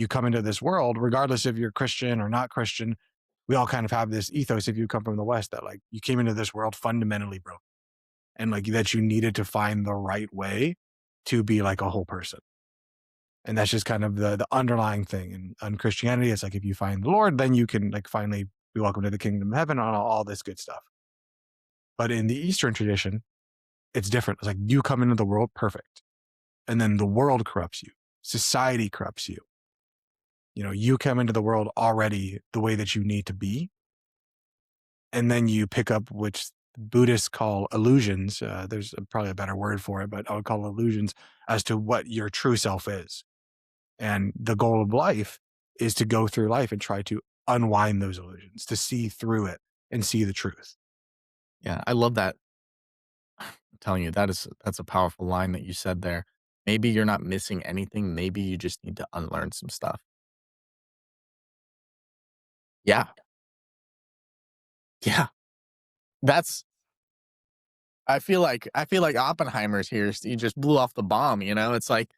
you come into this world, regardless if you're Christian or not Christian, we all kind of have this ethos if you come from the West that like you came into this world fundamentally broken and like that you needed to find the right way to be like a whole person. And that's just kind of the underlying thing. And on Christianity, it's like if you find the Lord, then you can like finally be welcome to the kingdom of heaven and all this good stuff. But in the Eastern tradition, it's different. It's like you come into the world perfect, and then the world corrupts you, society corrupts you. You know, you come into the world already the way that you need to be, and then you pick up which Buddhists call illusions. There's probably a better word for it, but I would call illusions as to what your true self is. And the goal of life is to go through life and try to unwind those illusions, to see through it and see the truth. Yeah, I love that. I'm telling you, that's a powerful line that you said there. Maybe you're not missing anything. Maybe you just need to unlearn some stuff. Yeah. Yeah. That's I feel like Oppenheimer's here. He just blew off the bomb, you know? It's like,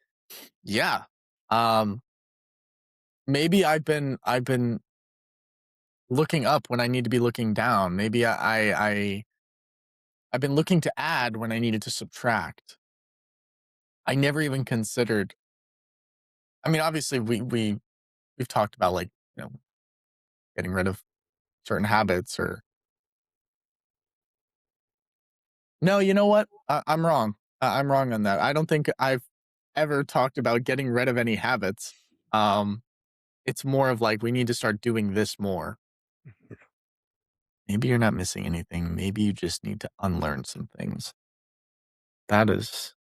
yeah. Um, maybe I've been looking up when I need to be looking down. Maybe I've been looking to add when I needed to subtract. I never even considered. I mean, obviously we've talked about like, you know, getting rid of certain habits or no, you know what? I'm wrong. I'm wrong on that. I don't think I've ever talked about getting rid of any habits. Um, it's more of like we need to start doing this more. Maybe you're not missing anything. Maybe you just need to unlearn some things. That is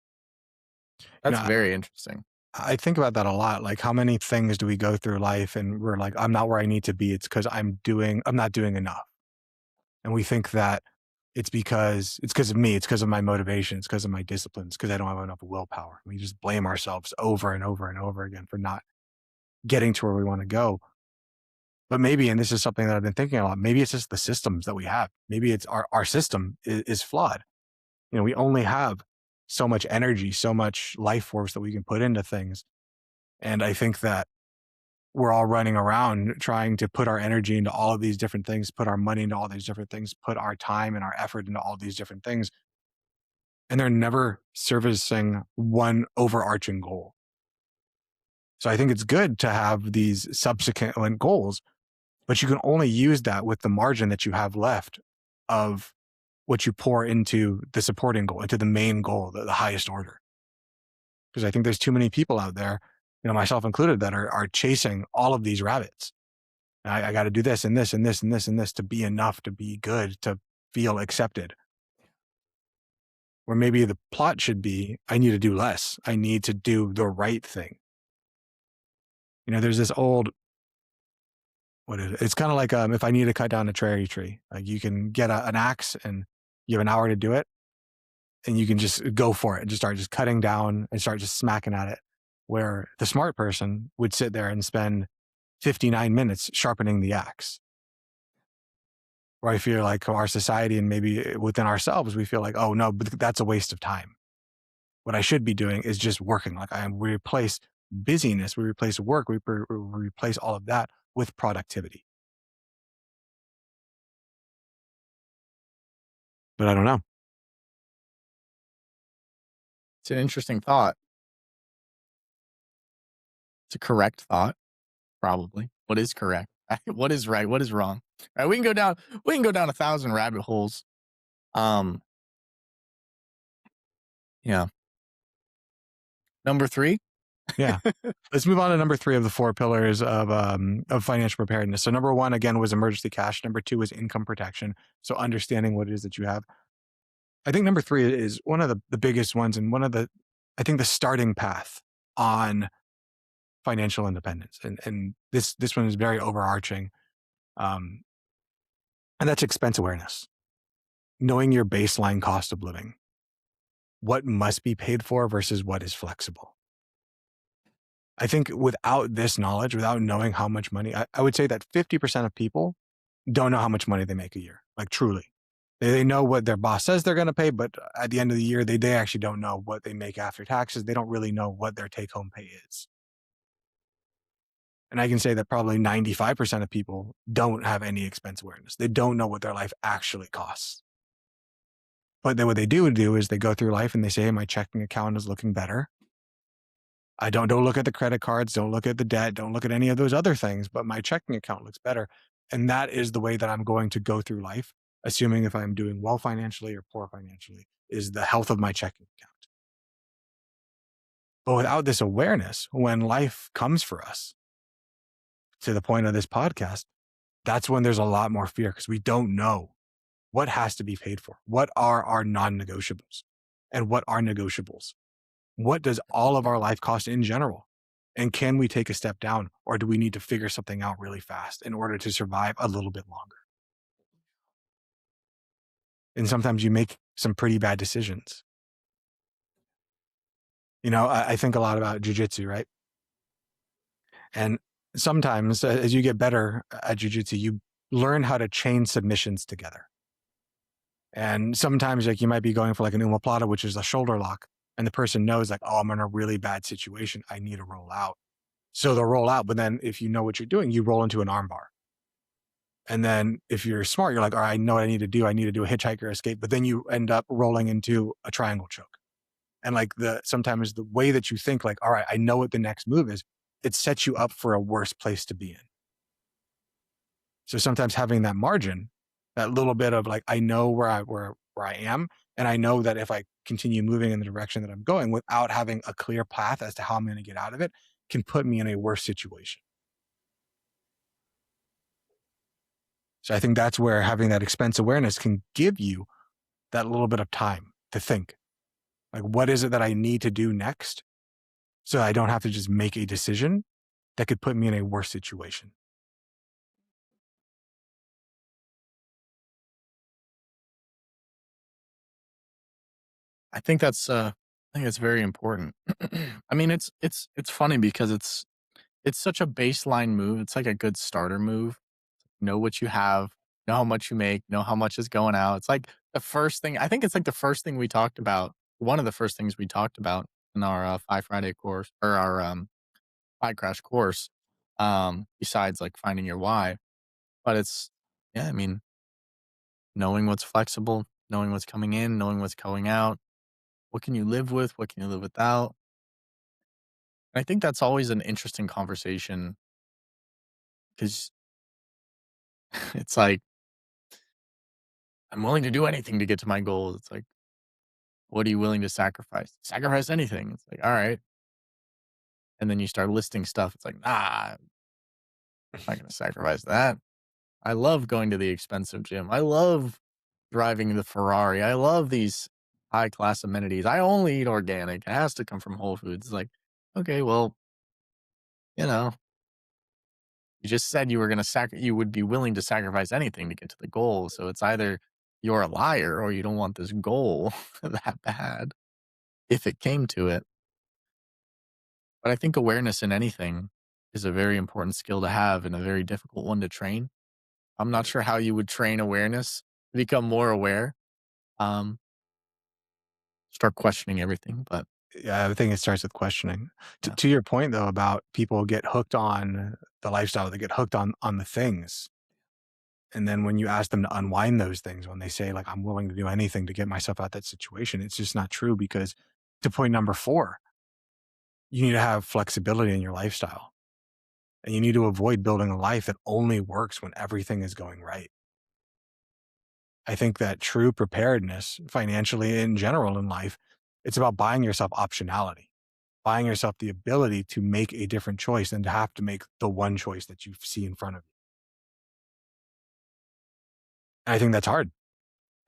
You that's know, very interesting. I think about that a lot. Like, how many things do we go through life and we're like, I'm not where I need to be. It's because I'm not doing enough. And we think that it's because of me. It's because of my motivation. It's because of my discipline. It's because I don't have enough willpower. We just blame ourselves over and over and over again for not getting to where we want to go. But maybe, and this is something that I've been thinking a lot, maybe it's just the systems that we have. Maybe it's our system is flawed. You know, we only have so much energy, so much life force that we can put into things. And I think that we're all running around trying to put our energy into all of these different things, put our money into all these different things, put our time and our effort into all these different things. And they're never servicing one overarching goal. So I think it's good to have these subsequent goals, but you can only use that with the margin that you have left of what you pour into the supporting goal, into the main goal, the highest order. Because I think there's too many people out there, you know, myself included, that are chasing all of these rabbits. I got to do this and this and this and this and this to be enough, to be good, to feel accepted. Where maybe the plot should be, I need to do less. I need to do the right thing. You know, there's this old, what is it? It's kind of like if I need to cut down a cherry tree, like you can get an axe and you have an hour to do it, and you can just go for it and just start just cutting down and start just smacking at it. Where the smart person would sit there and spend 59 minutes sharpening the axe. Where I feel like our society and maybe within ourselves, we feel like, oh no, but that's a waste of time. What I should be doing is just working. We replace busyness, we replace work, we replace all of that with productivity. But I don't know. It's an interesting thought. It's a correct thought, probably. What is correct? What is right? What is wrong? Right? We can go down 1,000 rabbit holes. Um, yeah. Number 3? Yeah. Let's move on to number 3 of the 4 pillars of financial preparedness. So number 1, again, was emergency cash. Number 2 was income protection. So understanding what it is that you have. I think number 3 is one of the biggest ones, and I think the starting path on financial independence. And this one is very overarching. Um, and that's expense awareness. Knowing your baseline cost of living. What must be paid for versus what is flexible. I think without this knowledge, without knowing how much money, I would say that 50% of people don't know how much money they make a year. Like truly. They know what their boss says they're going to pay, but at the end of the year, they actually don't know what they make after taxes. They don't really know what their take home pay is. And I can say that probably 95% of people don't have any expense awareness. They don't know what their life actually costs. But then what they do is they go through life and they say, hey, my checking account is looking better. I don't look at the credit cards, don't look at the debt, don't look at any of those other things, but my checking account looks better. And that is the way that I'm going to go through life, assuming if I'm doing well financially or poor financially, is the health of my checking account. But without this awareness, when life comes for us, to the point of this podcast, that's when there's a lot more fear because we don't know what has to be paid for. What are our non negotiables and what are negotiables? What does all of our life cost in general? And can we take a step down or do we need to figure something out really fast in order to survive a little bit longer? And sometimes you make some pretty bad decisions. I think a lot about jujitsu, right? And sometimes as you get better at jujitsu, you learn how to chain submissions together. And sometimes like you might be going for like an umaplata, which is a shoulder lock. And the person knows like, oh, I'm in a really bad situation. I need to roll out. So they'll roll out. But then if you know what you're doing, you roll into an armbar. And then if you're smart, you're like, all right, I know what I need to do. I need to do a hitchhiker escape. But then you end up rolling into a triangle choke. And like sometimes the way that you think like, all right, I know what the next move is, it sets you up for a worse place to be in. So sometimes having that margin, that little bit of like, I know where I am. And I know that if I continue moving in the direction that I'm going without having a clear path as to how I'm going to get out of it, can put me in a worse situation. So I think that's where having that expense awareness can give you that little bit of time to think like, what is it that I need to do next? So I don't have to just make a decision that could put me in a worse situation. I think it's very important. I mean, it's funny because it's such a baseline move. It's like a good starter move. Know what you have, know how much you make, know how much is going out. It's like the first thing I think it's like the first thing we talked about, one of the first things we talked about in our, Fi Friday course or our, Fi Crash course, besides, like, finding your why. But it's yeah, I mean, knowing what's flexible, knowing what's coming in, knowing what's going out. What can you live with? What can you live without? And I think that's always an interesting conversation because it's like, I'm willing to do anything to get to my goals. It's like, what are you willing to sacrifice? Sacrifice anything. It's like, all right. And then you start listing stuff. It's like, nah, I'm not going to sacrifice that. I love going to the expensive gym. I love driving the Ferrari. I love these high class amenities. I only eat organic. It has to come from Whole Foods. It's like, okay, well, you know, you just said you were going to you would be willing to sacrifice anything to get to the goal. So it's either you're a liar or you don't want this goal that bad if it came to it. But I think awareness in anything is a very important skill to have and a very difficult one to train. I'm not sure how you would train awareness to become more aware. Um, Start questioning everything, but Yeah, I think it starts with questioning. To, yeah. to your point though, about people get hooked on the lifestyle, they get hooked on the things. And then when you ask them to unwind those things, when they say like, I'm willing to do anything to get myself out that situation, it's just not true because to point number 4, you need to have flexibility in your lifestyle and you need to avoid building a life that only works when everything is going right. I think that true preparedness financially in general in life, it's about buying yourself optionality, buying yourself the ability to make a different choice than to have to make the one choice that you see in front of you. And I think that's hard.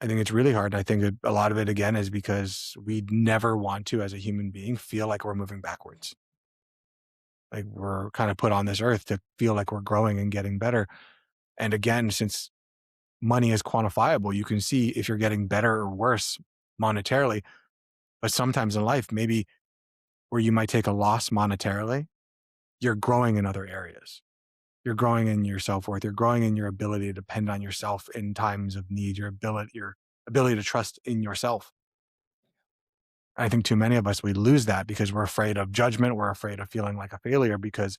I think it's really hard. I think that a lot of it again is because we never want to, as a human being, feel like we're moving backwards. Like we're kind of put on this earth to feel like we're growing and getting better. And again, since money is quantifiable, you can see if you're getting better or worse monetarily. But sometimes in life, maybe where you might take a loss monetarily, you're growing in other areas. You're growing in your self-worth. You're growing in your ability to depend on yourself in times of need, your ability to trust in yourself. I think too many of us, we lose that because we're afraid of judgment. We're afraid of feeling like a failure because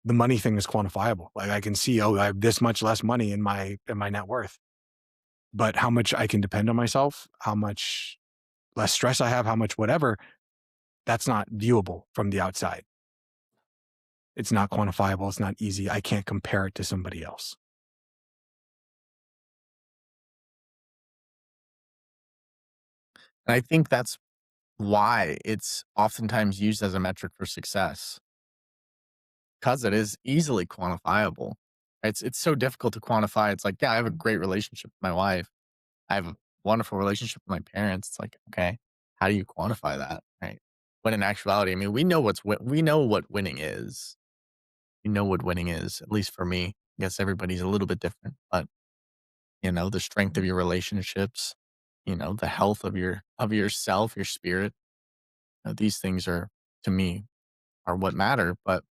The money thing is quantifiable. Like I can see, oh, I have this much less money in my net worth. But how much I can depend on myself, how much less stress I have, how much whatever, that's not viewable from the outside. It's not quantifiable. It's not easy. I can't compare it to somebody else. And I think that's why it's oftentimes used as a metric for success, because it is easily quantifiable. It's so difficult to quantify. It's like, yeah, I have a great relationship with my wife. I have a wonderful relationship with my parents. It's like, okay, how do you quantify that, right? But in actuality, I mean, we know what winning is. We know what winning is, at least for me. I guess everybody's a little bit different, but the strength of your relationships, the health of yourself, your spirit, these things are, to me, are what matter, but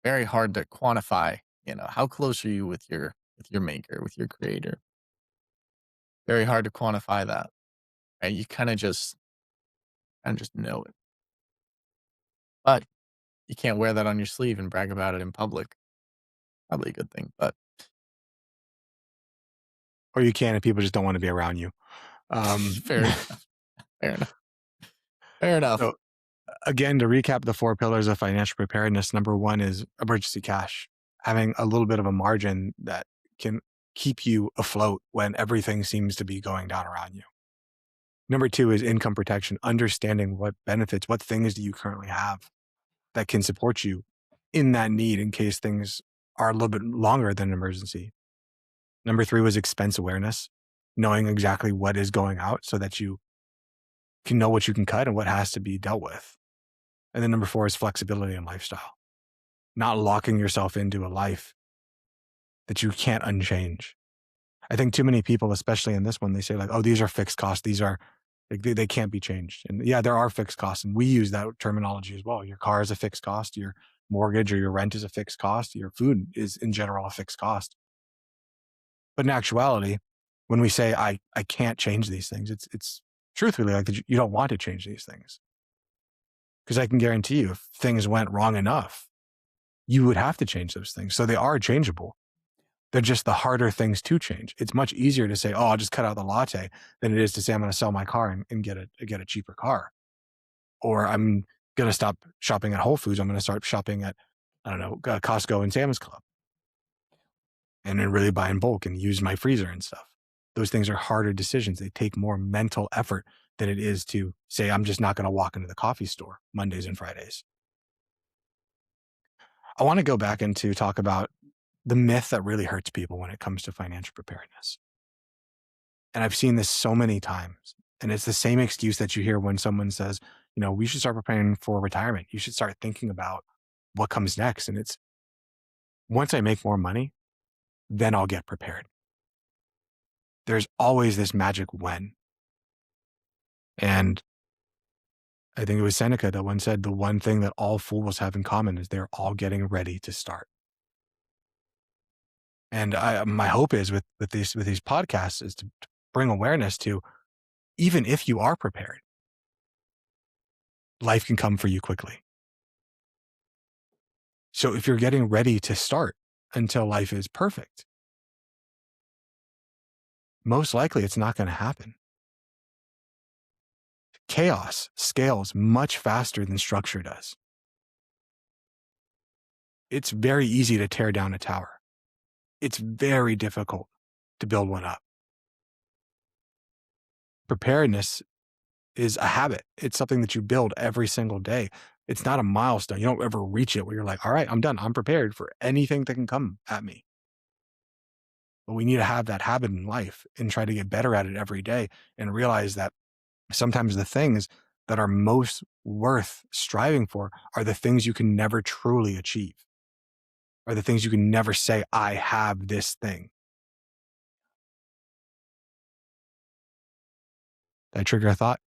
very hard to quantify. How close are you with your maker, with your creator? Very hard to quantify that, right? You kind of just know it, but you can't wear that on your sleeve and brag about it in public. Probably a good thing, but Or you can, and people just don't want to be around you. Um, fair enough. Fair enough. Fair enough. so again, to recap the four pillars of financial preparedness, number one is emergency cash, having a little bit of a margin that can keep you afloat when everything seems to be going down around you. Number two is income protection, understanding what benefits, what things do you currently have that can support you in that need in case things are a little bit longer than an emergency. Number three was expense awareness, knowing exactly what is going out so that you can know what you can cut and what has to be dealt with. And then number four is flexibility in lifestyle, not locking yourself into a life that you can't unchange. I think too many people, especially in this one, they say like, "Oh, these are fixed costs. These are like they can't be changed." And yeah, there are fixed costs, and we use that terminology as well. Your car is a fixed cost. Your mortgage or your rent is a fixed cost. Your food is in general a fixed cost. But in actuality, when we say I can't change these things, it's truthfully like that you don't want to change these things because I can guarantee you, if things went wrong enough, you would have to change those things. So they are changeable. They're just the harder things to change. It's much easier to say, "Oh, I'll just cut out the latte," than it is to say, "I'm going to sell my car and get a cheaper car," or "I'm going to stop shopping at Whole Foods. I'm going to start shopping at I don't know Costco and Sam's Club, and then really buy in bulk and use my freezer and stuff." Those things are harder decisions. They take more mental effort than it is to say, "I'm just not going to walk into the coffee store Mondays and Fridays." I want to go back and to talk about the myth that really hurts people when it comes to financial preparedness. And I've seen this so many times. And it's the same excuse that you hear when someone says, we should start preparing for retirement. You should start thinking about what comes next. And it's once I make more money, then I'll get prepared. There's always this magic when. And I think it was Seneca that once said the one thing that all fools have in common is they're all getting ready to start. And my hope is with these podcasts is to bring awareness to even if you are prepared, life can come for you quickly. So if you're getting ready to start until life is perfect, most likely it's not going to happen. Chaos scales much faster than structure does. It's very easy to tear down a tower. It's very difficult to build one up. Preparedness is a habit. It's something that you build every single day. It's not a milestone. You don't ever reach it where you're like, all right, I'm done. I'm prepared for anything that can come at me. But we need to have that habit in life and try to get better at it every day and realize that sometimes the things that are most worth striving for are the things you can never truly achieve, are the things you can never say, I have this thing. Did I trigger a thought?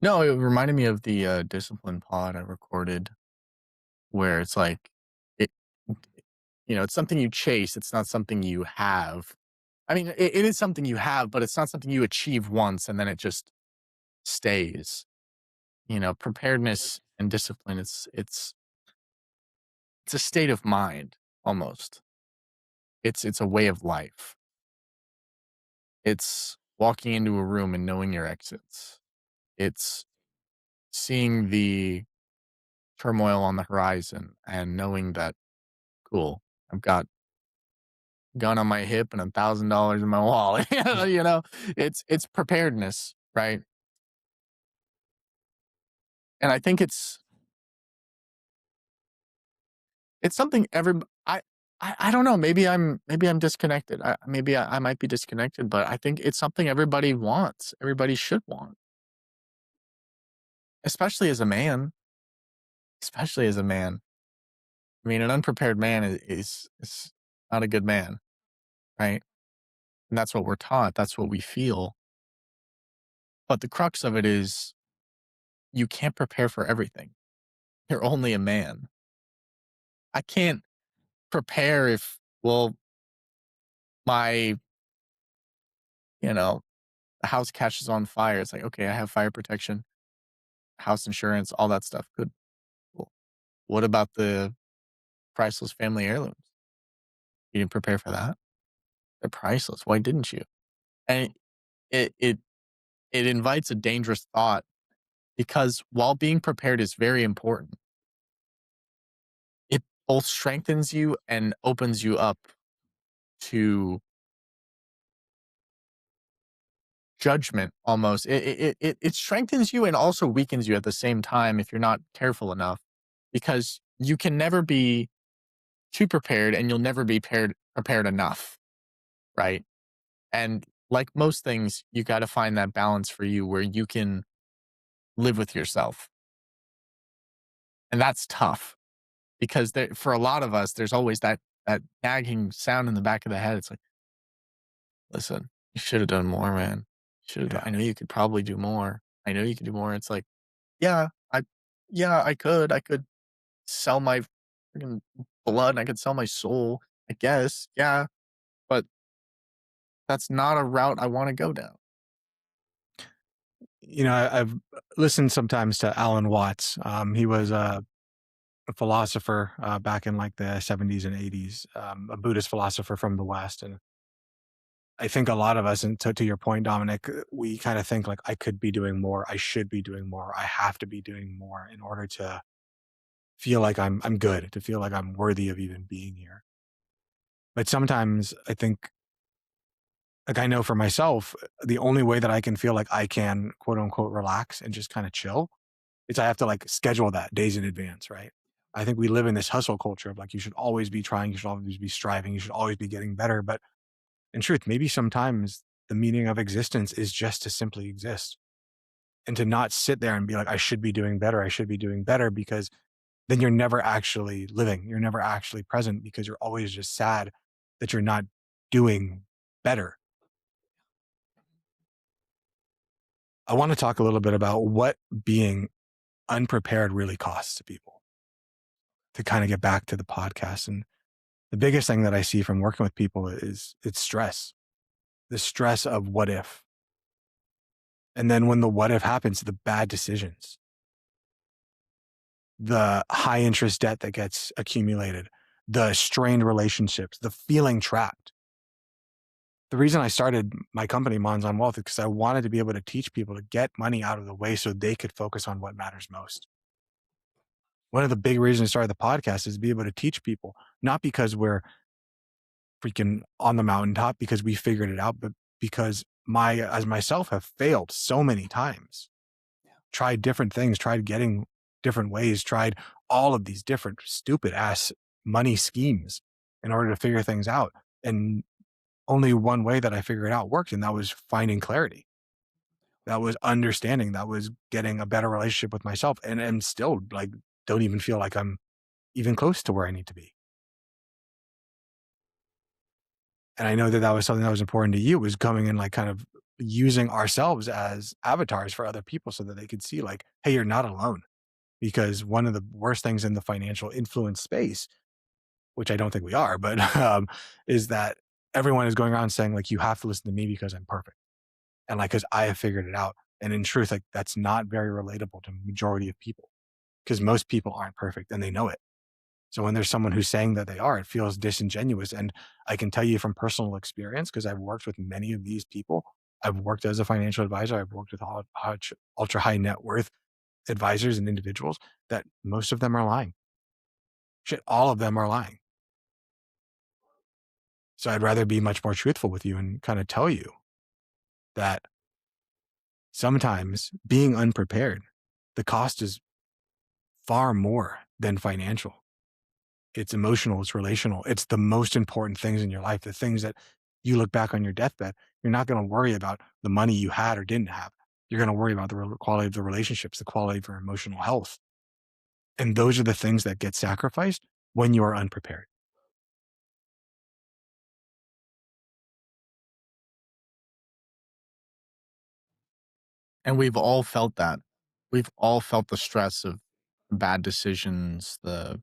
No, it reminded me of the, discipline pod I recorded where it's like, it it's something you chase, it's not something you have. I mean, it is something you have, but it's not something you achieve once and then it just stays. Preparedness and discipline, it's it's a state of mind almost. It's a way of life. It's walking into a room and knowing your exits. It's seeing the turmoil on the horizon and knowing that, cool, I've got a gun on my hip and $1,000 in my wallet. You know, it's preparedness, right? And I think it's something I don't know. Maybe I'm disconnected. I might be disconnected, but I think it's something everybody wants. Everybody should want, especially as a man. Especially as a man. I mean, an unprepared man is not a good man, right? And that's what we're taught. That's what we feel. But the crux of it is you can't prepare for everything. You're only a man. I can't prepare if, well, my, you know, house catches on fire. It's like, okay, I have fire protection, house insurance, all that stuff. Good. Cool. What about the priceless family heirlooms? You didn't prepare for that? They're priceless. Why didn't you? And it it it invites a dangerous thought because while being prepared is very important, it both strengthens you and opens you up to judgment almost. It strengthens you and also weakens you at the same time if you're not careful enough because you can never be too prepared and you'll never be prepared enough, right? And like most things, you got to find that balance for you where you can live with yourself. And that's tough because for a lot of us, there's always that nagging sound in the back of the head. It's like, listen, you should have done more, man. Should have. Yeah. I know you could probably do more. I know you could do more. It's like, yeah, yeah, I could. I could sell my freaking blood. And I could sell my soul. I guess, yeah, but that's not a route I want to go down. I've listened sometimes to Alan Watts. He was a philosopher back in like the 70s and 80s, a Buddhist philosopher from the West. And I think a lot of us, and to your point, Dominic, we kind of think like, I could be doing more. I should be doing more. I have to be doing more in order to feel like I'm good, to feel like I'm worthy of even being here. But sometimes I think, like I know for myself, the only way that I can feel like I can quote unquote relax and just kind of chill is I have to like schedule that days in advance, right? I think we live in this hustle culture of like you should always be trying, you should always be striving, you should always be getting better. But in truth, maybe sometimes the meaning of existence is just to simply exist and to not sit there and be like, I should be doing better, I should be doing better, because then you're never actually living. You're never actually present because you're always just sad that you're not doing better. I want to talk a little bit about what being unprepared really costs to people, to kind of get back to the podcast. And the biggest thing that I see from working with people is it's stress, the stress of what if. And then when the what if happens, the bad decisions, the high interest debt that gets accumulated, the strained relationships, the feeling trapped. The reason I started my company, Mons on Wealth, is because I wanted to be able to teach people to get money out of the way so they could focus on what matters most. One of the big reasons I started the podcast is to be able to teach people, not because we're freaking on the mountaintop because we figured it out, but because as myself have failed so many times, tried different things, tried getting different ways, tried all of these different stupid ass money schemes in order to figure things out. And only one way that I figured out worked. And that was finding clarity. That was understanding. That was getting a better relationship with myself. And still like, don't even feel like I'm even close to where I need to be. And I know that that was something that was important to you, was coming and like kind of using ourselves as avatars for other people so that they could see like, hey, you're not alone. Because one of the worst things in the financial influence space, which I don't think we are, but is that everyone is going around saying like, you have to listen to me because I'm perfect. And like, cause I have figured it out. And in truth, like that's not very relatable to the majority of people because most people aren't perfect and they know it. So when there's someone who's saying that they are, it feels disingenuous. And I can tell you from personal experience, because I've worked with many of these people. I've worked as a financial advisor. I've worked with ultra high net worth advisors and individuals, that most of them are lying. Shit, all of them are lying. So I'd rather be much more truthful with you and kind of tell you that sometimes being unprepared, the cost is far more than financial. It's emotional, it's relational. It's the most important things in your life, the things that you look back on your deathbed. You're not going to worry about the money you had or didn't have. You're going to worry about the quality of the relationships, the quality of your emotional health. And those are the things that get sacrificed when you are unprepared. And we've all felt that. We've all felt the stress of bad decisions, the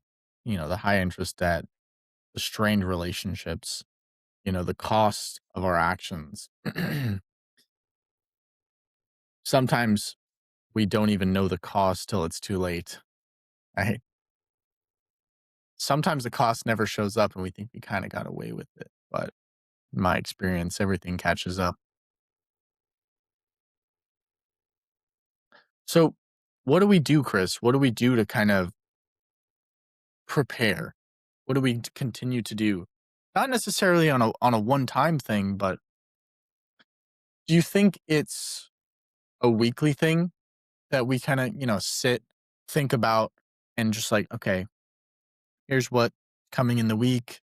high interest debt, the strained relationships, the cost of our actions. Sometimes we don't even know the cost till it's too late. Right? Sometimes the cost never shows up and we think we kind of got away with it. But in my experience, everything catches up. So, what do we do, Chris? What do we do to kind of prepare? What do we continue to do? Not necessarily on a one-time thing, but do you think it's a weekly thing that we kind of, sit, think about, and just like, okay, here's what coming in the week,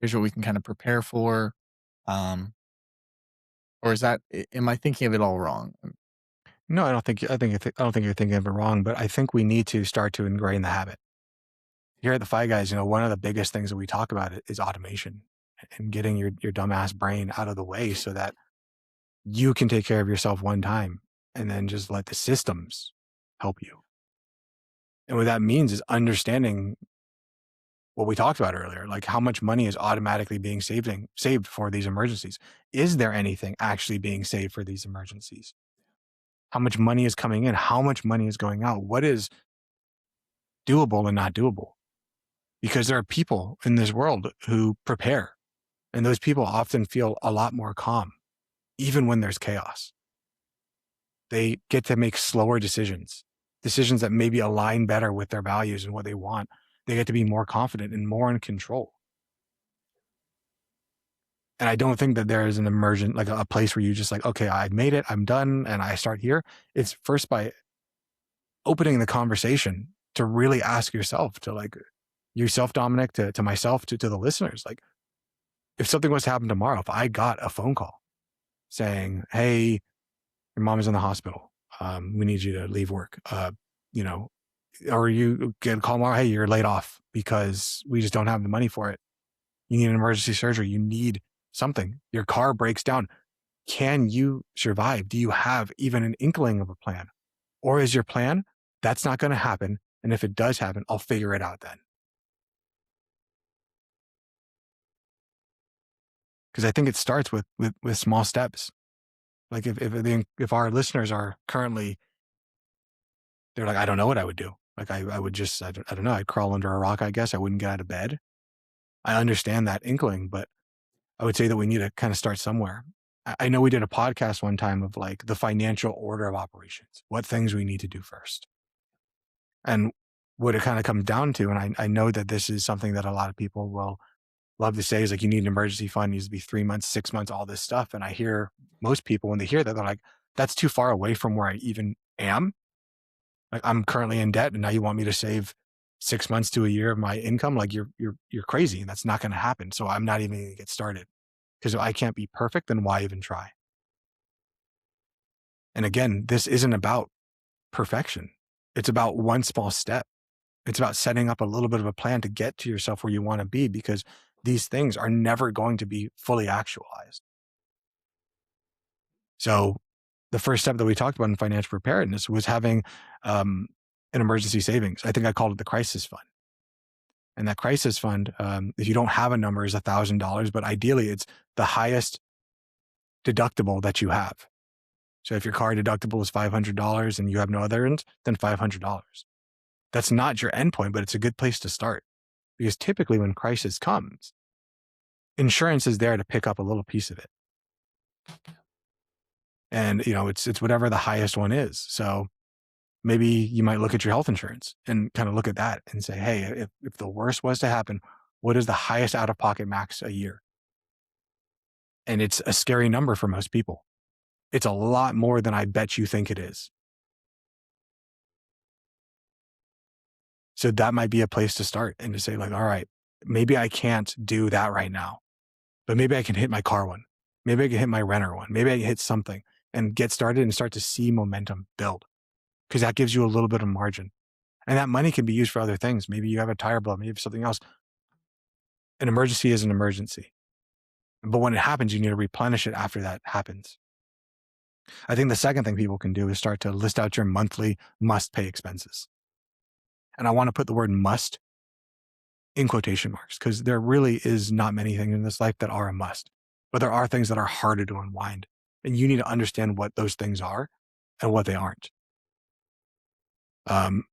here's what we can kind of prepare for. Um, or is that am I thinking of it all wrong? No, I don't think I don't think you're thinking of it wrong, but I think we need to start to ingrain the habit. Here at the Fi Guys, one of the biggest things that we talk about is automation and getting your dumbass brain out of the way so that you can take care of yourself one time and then just let the systems help you. And what that means is understanding what we talked about earlier, like how much money is automatically being saved for these emergencies. Is there anything actually being saved for these emergencies? How much money is coming in? How much money is going out? What is doable and not doable? Because there are people in this world who prepare, and those people often feel a lot more calm, even when there's chaos. They get to make slower decisions, decisions that maybe align better with their values and what they want. They get to be more confident and more in control. And I don't think that there is an immersion, like a place where you just like, okay, I made it, I'm done, and I start here. It's first by opening the conversation to really ask yourself, to like yourself, Dominic, to myself, to the listeners, like if something was to happen tomorrow, if I got a phone call saying, hey, your mom is in the hospital. We need you to leave work. You know, or you get a call tomorrow, hey, you're laid off because we just don't have the money for it. You need an emergency surgery. You need something. Your car breaks down. Can you survive? Do you have even an inkling of a plan? Or is your plan, that's not going to happen? And if it does happen, I'll figure it out then. Because I think it starts with small steps. Like if our listeners are currently, they're like, I don't know what I would do. Like I would just, I don't know. I'd crawl under a rock, I guess. I wouldn't get out of bed. I understand that inkling, but I would say that we need to kind of start somewhere. I know we did a podcast one time of like the financial order of operations, what things we need to do first. And what it kind of comes down to, and I know that this is something that a lot of people will love to say is like, you need an emergency fund, it needs to be 3 months, 6 months, all this stuff. And I hear most people when they hear that, they're like, that's too far away from where I even am. Like I'm currently in debt and now you want me to save 6 months to a year of my income. Like you're crazy and that's not going to happen. So I'm not even going to get started because if I can't be perfect, then why even try? And again, this isn't about perfection. It's about one small step. It's about setting up a little bit of a plan to get to yourself where you want to be because these things are never going to be fully actualized. So the first step that we talked about in financial preparedness was having an emergency savings. I think I called it the crisis fund. And that crisis fund, if you don't have a number, is $1,000, but ideally it's the highest deductible that you have. So if your car deductible is $500 and you have no other ends, then $500. That's not your endpoint, but it's a good place to start. because typically when crisis comes, insurance is there to pick up a little piece of it. And, it's whatever the highest one is. So maybe you might look at your health insurance and kind of look at that and say, hey, if the worst was to happen, what is the highest out of pocket max a year? And it's a scary number for most people. It's a lot more than I bet you think it is. So that might be a place to start and to say, like, all right, maybe I can't do that right now, but maybe I can hit my car one. Maybe I can hit my renter one. Maybe I can hit something and get started and start to see momentum build, because that gives you a little bit of margin. And that money can be used for other things. Maybe you have a tire blow, maybe something else. An emergency is an emergency. But when it happens, you need to replenish it after that happens. I think the second thing people can do is start to list out your monthly must pay expenses. And I want to put the word must in quotation marks, because there really is not many things in this life that are a must, but there are things that are harder to unwind. And you need to understand what those things are and what they aren't. Um,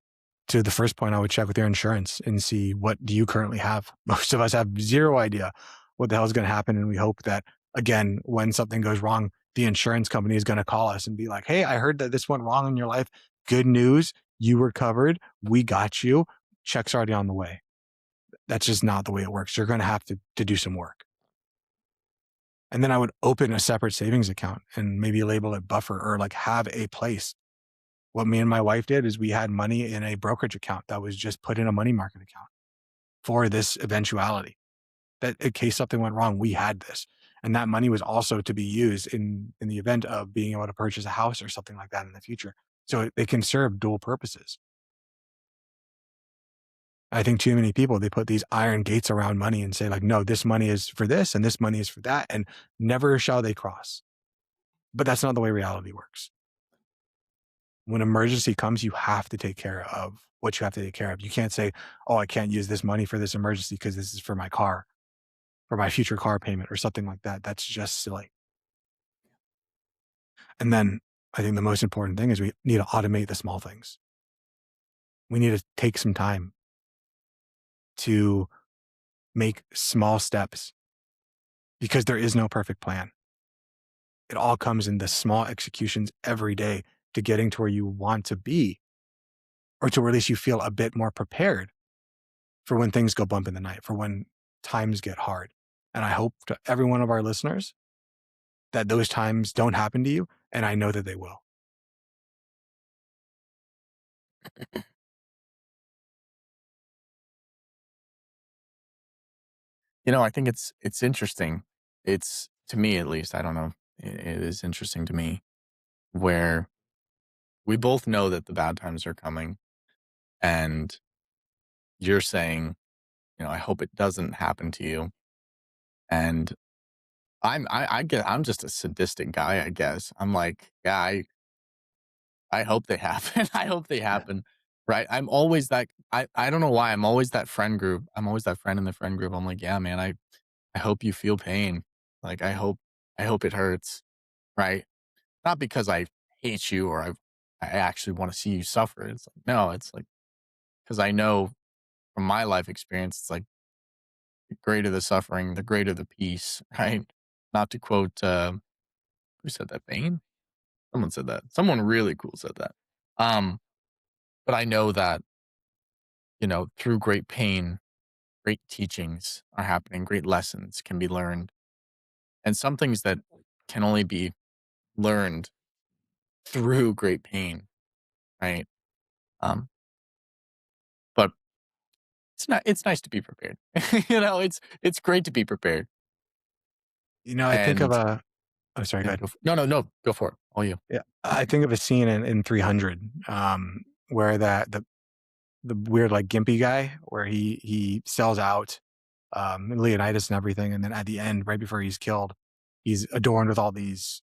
to the first point, I would check with your insurance and see, what do you currently have? Most of us have zero idea what the hell is going to happen. And we hope that, again, when something goes wrong, the insurance company is going to call us and be like, hey, I heard that this went wrong in your life. Good news. You were covered. We got you. Check's already on the way. That's just not the way it works. You're going to have to do some work. And then I would open a separate savings account and maybe label it buffer, or like have a place. What me and my wife did is we had money in a brokerage account that was just put in a money market account for this eventuality, that in case something went wrong, we had this. And that money was also to be used in the event of being able to purchase a house or something like that in the future. So it can serve dual purposes. I think too many people, they put these iron gates around money and say, like, no, this money is for this and this money is for that, and never shall they cross. But that's not the way reality works. When emergency comes, you have to take care of what you have to take care of. You can't say, oh, I can't use this money for this emergency because this is for my car, for my future car payment or something like that. That's just silly. And then I think the most important thing is we need to automate the small things. We need to take some time to make small steps, because there is no perfect plan. It all comes in the small executions every day to getting to where you want to be, or to where at least you feel a bit more prepared for when things go bump in the night, for when times get hard. And I hope to every one of our listeners that those times don't happen to you. And I know that they will. I think it's interesting. It's, to me at least, I don't know. It is interesting to me where we both know that the bad times are coming, and you're saying, I hope it doesn't happen to you. And I'm just a sadistic guy, I guess. I'm like, yeah, I hope they happen. I hope they Yeah. happen. Right. I'm always that, I don't know why. I'm always that friend group. I'm always that friend in the friend group. I'm like, yeah, man, I hope you feel pain. Like, I hope it hurts. Right. Not because I hate you, or I actually want to see you suffer. It's like, no, it's like, because I know from my life experience, it's like, the greater the suffering, the greater the peace. Right. Not to quote, who said that? Bane? Someone said that. Someone really cool said that. Um, but I know that, through great pain, great teachings are happening, great lessons can be learned. And some things that can only be learned through great pain, right? Um, but it's nice to be prepared. It's great to be prepared. I think of And oh, sorry, go yeah, ahead. no, no, no, go for it. All you. Yeah. I think of a scene in 300, where the weird, like, gimpy guy, where he sells out, Leonidas and everything. And then at the end, right before he's killed, he's adorned with all these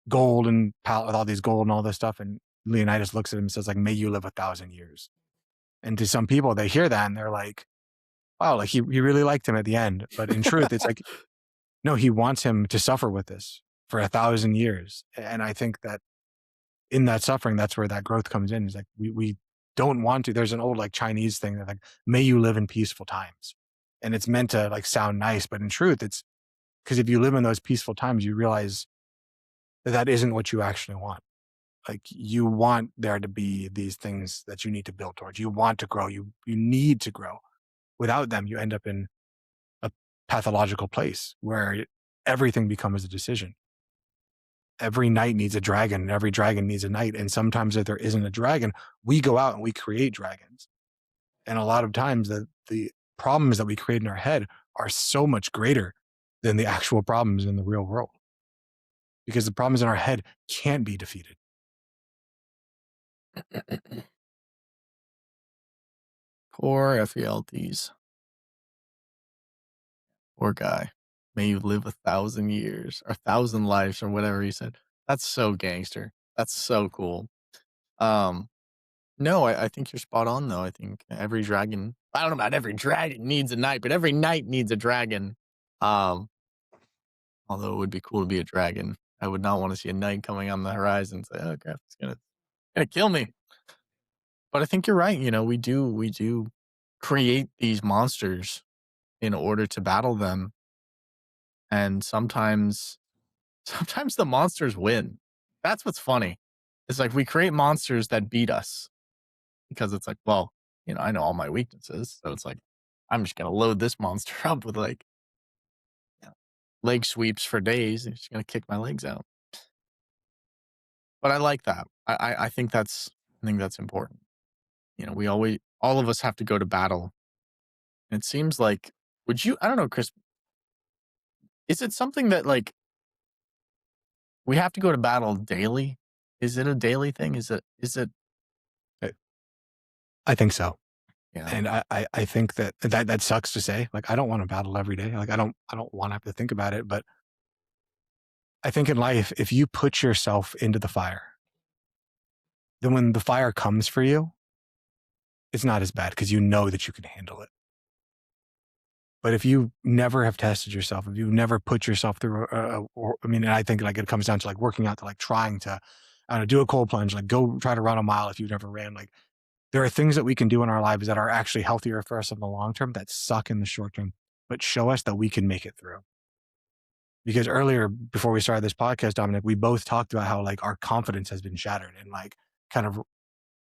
gold and palette with all these gold and all this stuff. And Leonidas looks at him and says, like, may you live 1,000 years. And to some people, they hear that and they're like, wow, like he really liked him at the end. But in truth, it's like, no, he wants him to suffer with this for 1,000 years. And I think that in that suffering, that's where that growth comes in. Is like, we don't want to. There's an old, like, Chinese thing that, like, may you live in peaceful times. And it's meant to like sound nice, but in truth, it's because if you live in those peaceful times, you realize that that isn't what you actually want. Like you want there to be these things that you need to build towards. You want to grow. You need to grow. Without them, you end up in a pathological place where everything becomes a decision. Every knight needs a dragon, and every dragon needs a knight. And sometimes if there isn't a dragon, we go out and we create dragons. And a lot of times the problems that we create in our head are so much greater than the actual problems in the real world. Because the problems in our head can't be defeated. Poor FELTs. Poor guy. May you live 1,000 years or 1,000 lives or whatever he said. That's so gangster. That's so cool. No, I think you're spot on though. I think every dragon, I don't know about every dragon needs a knight, but every knight needs a dragon. Um, Although it would be cool to be a dragon. I would not want to see a knight coming on the horizon and say, oh crap, it's gonna kill me. But I think you're right. We do create these monsters in order to battle them. And sometimes the monsters win. That's what's funny. It's like we create monsters that beat us because it's like, well, I know all my weaknesses. So it's like, I'm just going to load this monster up with like leg sweeps for days. And it's going to kick my legs out. But I like that. I think that's important. All of us have to go to battle. And it seems like, I don't know, Chris, is it something that like we have to go to battle daily? Is it a daily thing? Is it, I think so. yeah. And I think that sucks to say. Like, I don't want to battle every day. Like, I don't want to have to think about it. But I think in life, if you put yourself into the fire, then when the fire comes for you, it's not as bad because you know that you can handle it. But if you never have tested yourself, if you've never put yourself through, and I think like it comes down to like working out to like trying to, I don't know, do a cold plunge, like go try to run a mile if you've never ran. Like there are things that we can do in our lives that are actually healthier for us in the long term that suck in the short term, but show us that we can make it through. Because earlier, before we started this podcast, Dominic, we both talked about how like our confidence has been shattered and like kind of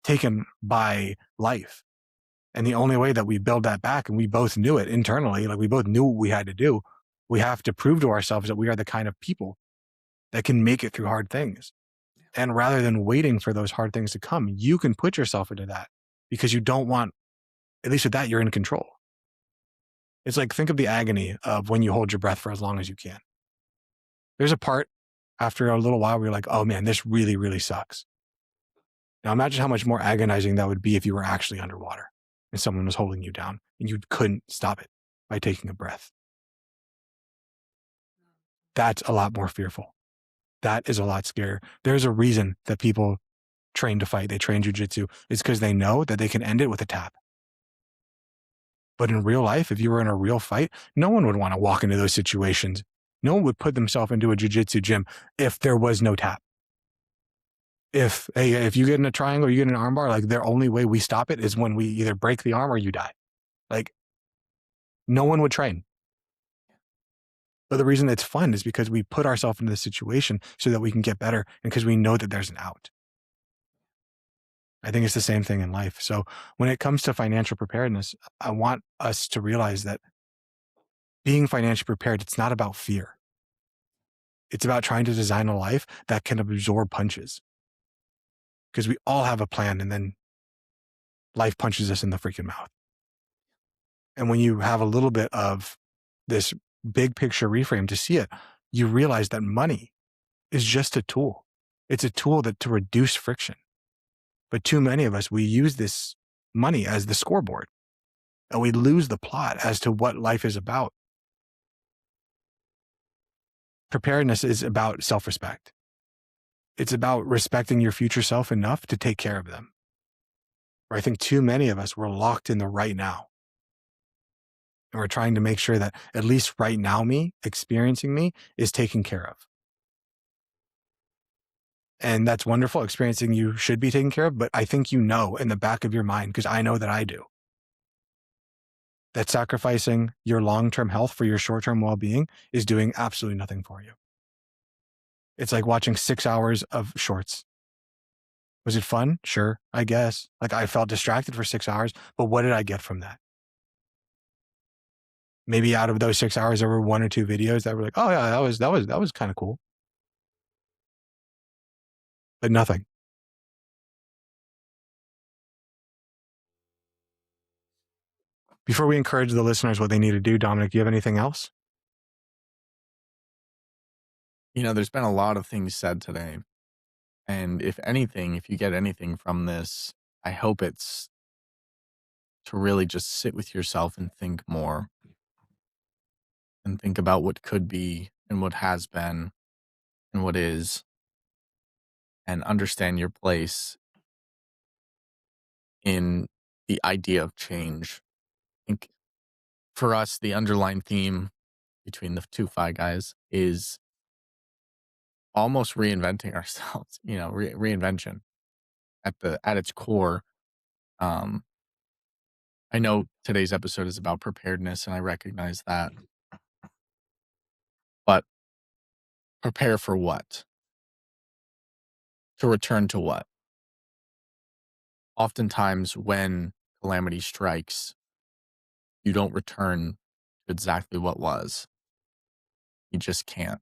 taken by life. And the only way that we build that back, and we both knew it internally, like we both knew what we had to do, we have to prove to ourselves that we are the kind of people that can make it through hard things. And rather than waiting for those hard things to come, you can put yourself into that because you don't want, at least with that, you're in control. It's like, think of the agony of when you hold your breath for as long as you can. There's a part after a little while where you're like, oh man, this really, really sucks. Now imagine how much more agonizing that would be if you were actually underwater and someone was holding you down and you couldn't stop it by taking a breath. That's a lot more fearful. That is a lot scarier. There's a reason that people train to fight. They train jujitsu. It's because they know that they can end it with a tap. But in real life, if you were in a real fight, no one would want to walk into those situations. No one would put themselves into a jujitsu gym if there was no tap. If you get in a triangle, you get in an armbar, like the only way we stop it is when we either break the arm or you die. Like no one would train. But the reason it's fun is because we put ourselves into the situation so that we can get better and because we know that there's an out. I think it's the same thing in life. So when it comes to financial preparedness, I want us to realize that being financially prepared, it's not about fear. It's about trying to design a life that can absorb punches. Because we all have a plan and then life punches us in the freaking mouth. And when you have a little bit of this big picture reframe to see it, you realize that money is just a tool. It's a tool to reduce friction. But too many of us, we use this money as the scoreboard and we lose the plot as to what life is about. Preparedness is about self-respect. It's about respecting your future self enough to take care of them. Where I think too many of us, we're locked in the right now. And we're trying to make sure that at least right now experiencing me, is taken care of. And that's wonderful. Experiencing you should be taken care of. But I think in the back of your mind, because I know that I do, that sacrificing your long-term health for your short-term well-being is doing absolutely nothing for you. It's like watching 6 hours of shorts. Was it fun? Sure, I guess. Like, I felt distracted for 6 hours, but what did I get from that? Maybe out of those 6 hours, there were 1 or 2 videos that were like, "Oh, yeah, that was kinda cool," but nothing. Before we encourage the listeners what they need to do, Dominic, do you have anything else? There's been a lot of things said today. And if anything, if you get anything from this, I hope it's to really just sit with yourself and think more and think about what could be and what has been and what is and understand your place in the idea of change. I think for us, the underlying theme between the two Fi Guys is almost reinventing ourselves, reinvention at its core. Um, I know today's episode is about preparedness, and I recognize that, but prepare for what? To return to what? Oftentimes, when calamity strikes, you don't return to exactly what was. You just can't.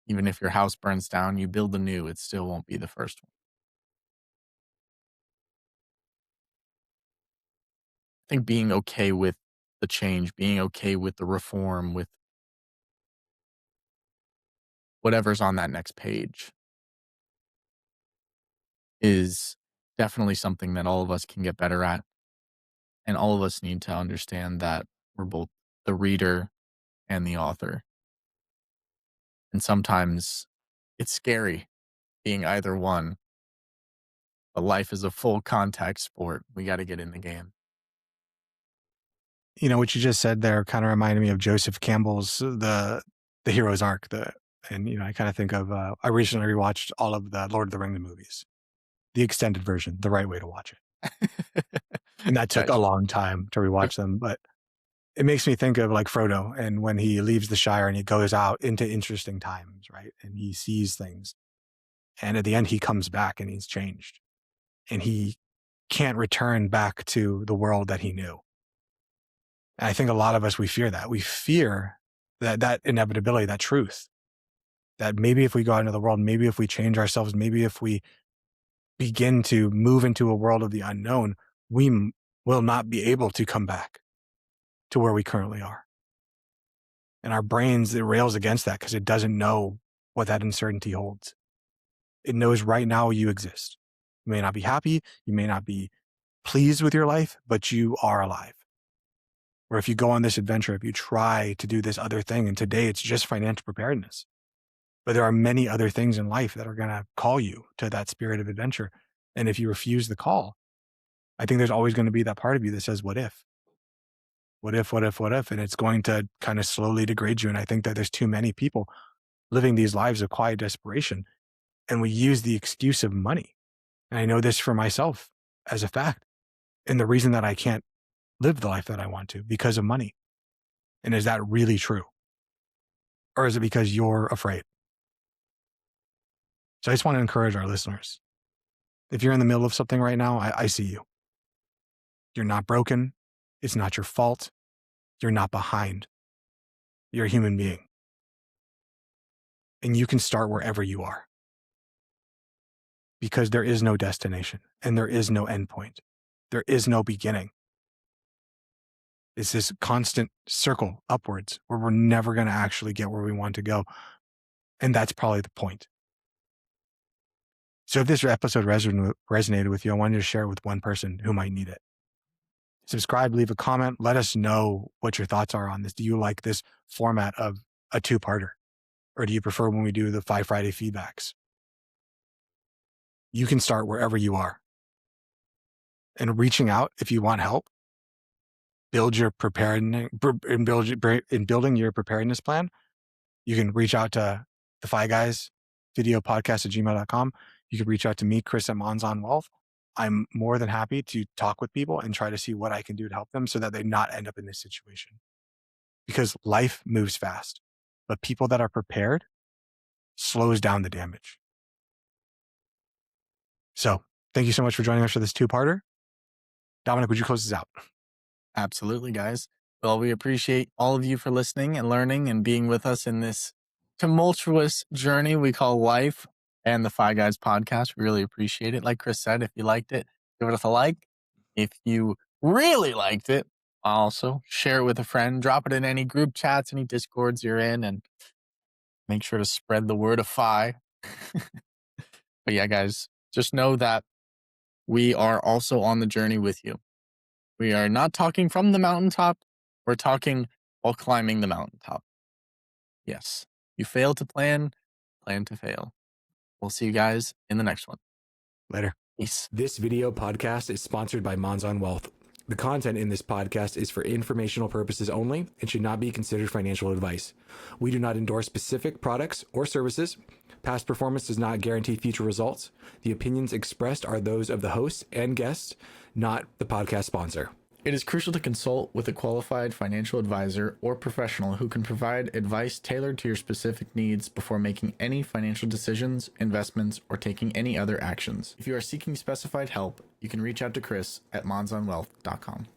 Even if your house burns down, you build anew, it still won't be the first one. I think being okay with the change, being okay with the reform, with whatever's on that next page is definitely something that all of us can get better at. And all of us need to understand that we're both the reader and the author. And sometimes it's scary being either one, but life is a full contact sport. We got to get in the game. You know, what you just said there kinda reminded me of Joseph Campbell's The Hero's Arc, and, I kinda think of, I recently rewatched all of the Lord of the Rings movies, the extended version, the right way to watch it, and that took a Nice. long time to rewatch them, but it makes me think of, like, Frodo and when he leaves the Shire and he goes out into interesting times, right, and he sees things, and at the end, he comes back and he's changed, and he can't return back to the world that he knew. And I think a lot of us, we fear that. We fear that inevitability, that truth, that maybe if we go out into the world, maybe if we change ourselves, maybe if we begin to move into a world of the unknown, we will not be able to come back to where we currently are. And our brains, it rails against that because it doesn't know what that uncertainty holds. It knows right now you exist. You may not be happy, you may not be pleased with your life, but you are alive. Or if you go on this adventure, if you try to do this other thing, and today it's just financial preparedness, but there are many other things in life that are going to call you to that spirit of adventure. And if you refuse the call, I think there's always going to be that part of you that says, what if? What if, what if, what if? And it's going to kind of slowly degrade you. And I think that there's too many people living these lives of quiet desperation. And we use the excuse of money. And I know this for myself as a fact. And the reason that I can't live the life that I want to because of money. And is that really true? Or is it because you're afraid? So I just want to encourage our listeners. If you're in the middle of something right now, I see you. You're not broken. It's not your fault. You're not behind. You're a human being. And you can start wherever you are because there is no destination and there is no endpoint. There is no beginning. It's this constant circle upwards where we're never going to actually get where we want to go. And that's probably the point. So if this episode resonated with you, I wanted to share it with one person who might need it. Subscribe, leave a comment. Let us know what your thoughts are on this. Do you like this format of a two-parter? Or do you prefer when we do the 5 Friday feedbacks? You can start wherever you are. And reaching out if you want help, build your preparedness, in building your preparedness plan, you can reach out to the Fi Guys video podcast at gmail.com. You can reach out to me, Chris at Monzon Wealth. I'm more than happy to talk with people and try to see what I can do to help them so that they not end up in this situation. Because life moves fast, but people that are prepared slows down the damage. So thank you so much for joining us for this two-parter. Dominic, would you close this out? Absolutely, guys. Well, we appreciate all of you for listening and learning and being with us in this tumultuous journey we call life and the Fi Guys podcast. We really appreciate it. Like Chris said, if you liked it, give us a like. If you really liked it, also share it with a friend, drop it in any group chats, any discords you're in, and make sure to spread the word of Fi. But yeah, guys, just know that we are also on the journey with you. We are not talking from the mountaintop. We're talking while climbing the mountaintop. Yes. You fail to plan to fail. We'll see you guys in the next one. Later. Peace. This video podcast is sponsored by Monzon Wealth. The content in this podcast is for informational purposes only and should not be considered financial advice. We do not endorse specific products or services. Past performance does not guarantee future results. The opinions expressed are those of the hosts and guests, not the podcast sponsor. It is crucial to consult with a qualified financial advisor or professional who can provide advice tailored to your specific needs before making any financial decisions, investments, or taking any other actions. If you are seeking specified help, you can reach out to Chris at monzonwealth.com.